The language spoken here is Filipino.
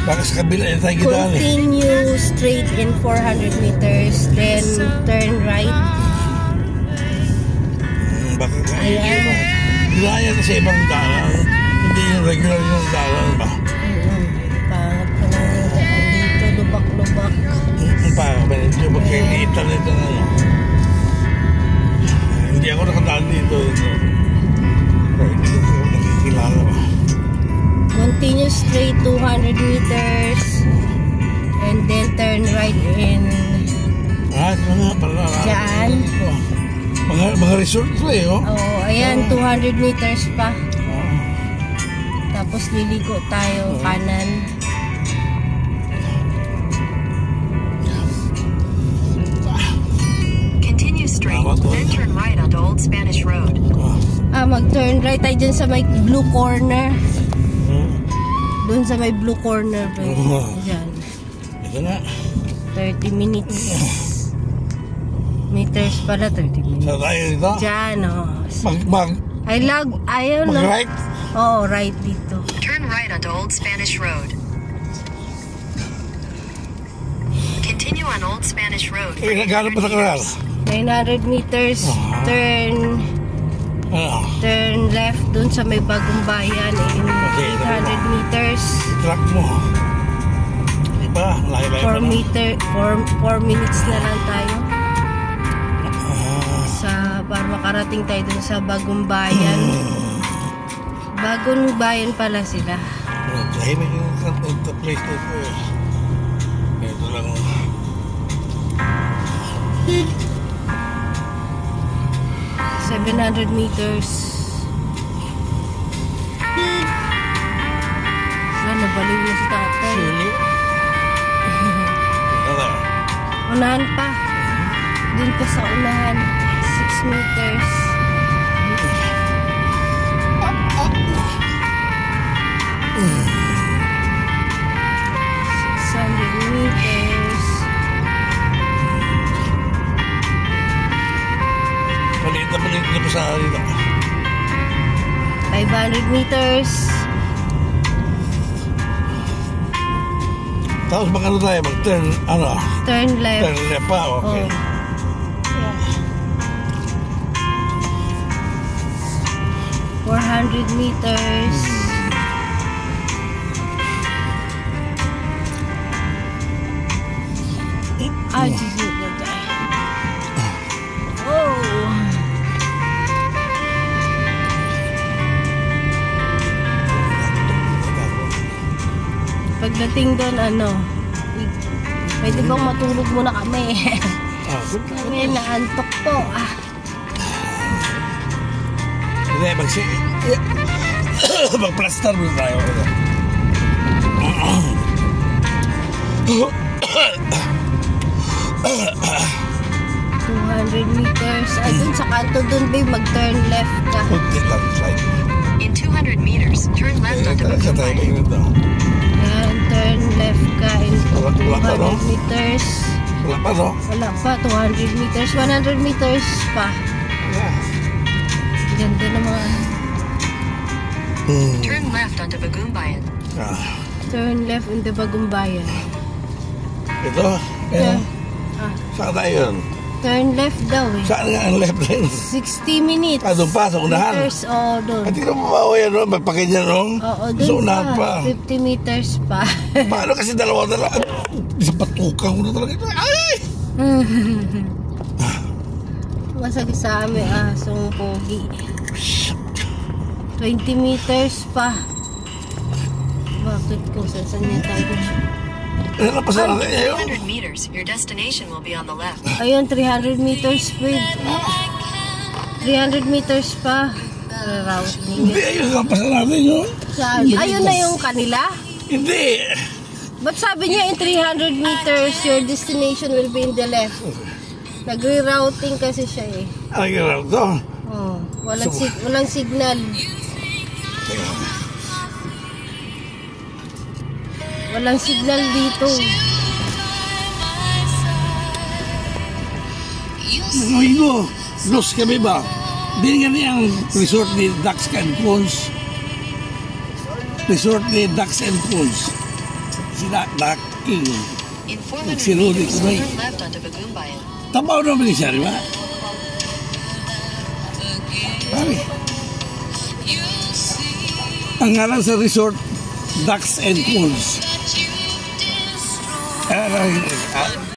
Baka sa kabila yung tayo gitaan eh. Continue straight in 400 meters, then turn right. Baka Ayan. ginaya na sa ibang daan. Hindi yung regular yung daan ba? Pangat pa lang yung daan dito, lubak-lubak. Parang medyo magkailitan nito na ano. Hindi ako nakadaan dito. Hindi ako nakikilala ba? Continue straight 200 meters and then turn right in Ito nga pala. dyan. Mga resort ko eh, oh. Oh, ayan, 200 meters pa. Tapos liliko tayo kanan. Continue straight, then turn right onto Old Spanish Road. Mag-turn right tayo dyan sa may blue corner. Doon sa may blue corner. Dyan. Ito na. 30 minutes. Meters pala, 30 minutes. Saan tayo dito? Dyan, oh. Ayaw lang. Mag-right? Oo, right dito. Turn right onto Old Spanish Road. Continue on Old Spanish Road. Nagano pa sa kanal? 900 meters, turn left dun sa may bagong bayan in 800 meters. Truck mo. Iba, layo-layo pa 4 minutes na lang tayo. Para makarating tayo dun sa bagong bayan. Bagong bayan pala sila. Tahimik yung place nito eh. Ito lang. 700 meters. Nabaliw na si tatay. Sili. Unahan pa. Dun pa sa unahan. 6 meters. 600 meters. Palit na po sa dito. 500 meters. Tapos magano tayo? Mag-turn, ano? Turn left. Turn left pa, okay. Oh. 400 meters. Jesus, oh. Pagdating doon, pwede bang matulog muna kami? Kami naantok po. Hindi, mag-plaster mo tayo. 200 meters. Dun sa kanto dun, babe, mag-turn left ka. In 200 meters, turn left onto Bagumbay. Ayan, turn left ka in 200 meters. Wala pa, no? Wala pa, 200 meters. 100 meters pa. Ganda ng mga... Turn left onto Bagumbayan. Turn left in the Bagumbayan. Ito? Saan tayo yun? Turn left daw eh. Saan nga ang left lane? 60 minutes. Doon pa, sa unahan? Meters, doon. Hindi ka mabawa yan, no? Magpakanya, no? Oo, sa doon unahan pa. 50 meters pa. Paano kasi dalawa? Isa patukan ko na talaga ito. Ay! Masagi sa amin, asong pogi. 20 meters pa. Bakit ko? Saan niya tayo? Ano pa sa natin ngayon? 100 meters, your destination will be on the left. Ayun, 300 meters pa. 300 meters pa. Hindi, ayun nga pa sa natin yun. Ayun na yung kanila? Hindi. Ba't sabi niya in 300 meters, your destination will be in the left? Nagre-routing kasi siya eh. Ano gano'n to? Oh, walang signal. Walang signal dito. Amigo, los kami ba? Binigyan niya ang resort ni Ducks and Pools. Resort ni Ducks and Pools. Sila, King. In 400 Sinuli meters, ko na turn left onto Bagumbayan. Tabaw naman siya, di ba? Pare. Ang ngalan sa resort, Ducks and Pools.